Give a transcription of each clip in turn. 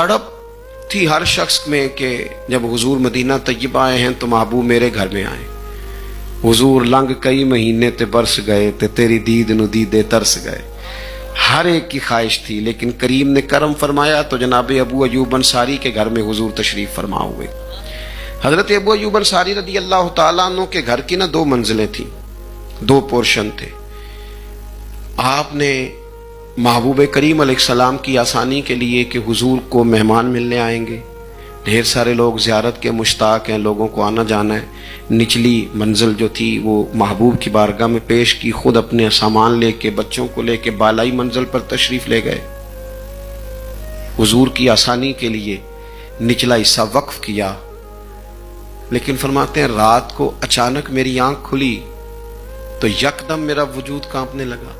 तड़प थी हर शख्स में कि जब हुजूर मदीना तय्यबा आए हैं तो महबूब मेरे घर में आए। हुजूर लंघ कई महीने ते बरस गए ते तेरी दीद नु दीदे तरस गए। हर एक की ख्वाहिश थी, लेकिन करीम ने करम फरमाया तो जनाब अबू अयूब अंसारी के घर में हुजूर तशरीफ फरमा हुए। हजरत अबू अयूब अंसारी रदी अल्लाह तआला अन्हु के घर की ना दो मंजिलें थी, दो पोर्शन थे। आपने महबूब करीम अलैहिस्सलाम की आसानी के लिए कि हुजूर को मेहमान मिलने आएंगे, ढेर सारे लोग ज़ियारत के मुश्ताक हैं, लोगों को आना जाना है, निचली मंजिल जो थी वो महबूब की बारगाह में पेश की। खुद अपने सामान लेके, बच्चों को लेके बालाई मंजिल पर तशरीफ ले गए। हुजूर की आसानी के लिए निचला हिस्सा वक्फ किया। लेकिन फरमाते हैं रात को अचानक मेरी आंख खुली तो यकदम मेरा वजूद कांपने लगा।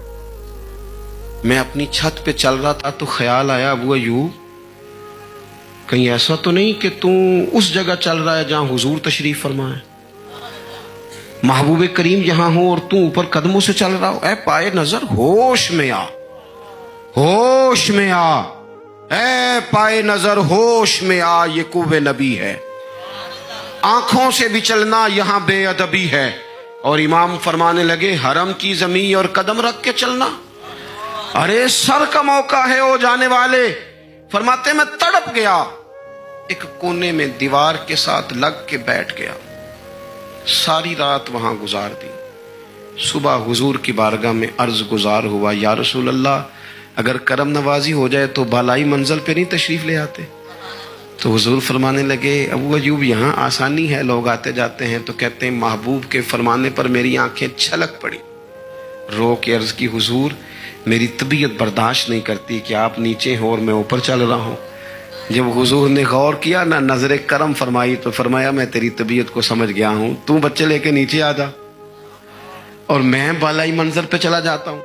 मैं अपनी छत पे चल रहा था तो ख्याल आया, अबू अयूब कहीं ऐसा तो नहीं कि तू उस जगह चल रहा है जहां हुजूर तशरीफ फरमाए, महबूब करीम यहां हो और तू ऊपर कदमों से चल रहा हो। ऐ पाए नजर होश में आ, होश में आ, ऐ पाए नजर होश में आ, ये कुव्वे नबी है। आंखों से भी चलना यहां बेअदबी है। और इमाम फरमाने लगे हरम की जमीन और कदम रख के चलना, अरे सर का मौका है ओ जाने वाले। फरमाते मैं तड़प गया, एक कोने में दीवार के साथ लग के बैठ गया, सारी रात वहां गुजार दी। सुबह हुजूर की बारगाह में अर्ज गुजार हुआ, या रसूल अल्लाह अगर करम नवाजी हो जाए तो बालाई मंजिल पे नहीं तशरीफ ले आते? तो हुजूर फरमाने लगे अबू अयूब यहाँ आसानी है, लोग आते जाते हैं। तो कहते हैं महबूब के फरमाने पर मेरी आंखें छलक पड़ी। रो के अर्ज की हुजूर मेरी तबीयत बर्दाश्त नहीं करती कि आप नीचे हो और मैं ऊपर चल रहा हूँ। जब हुजूर ने गौर किया ना, नजर करम फरमाई तो फरमाया मैं तेरी तबीयत को समझ गया हूँ, तू बच्चे लेके नीचे आ जा और मैं बालाई मंजिल पे चला जाता हूँ।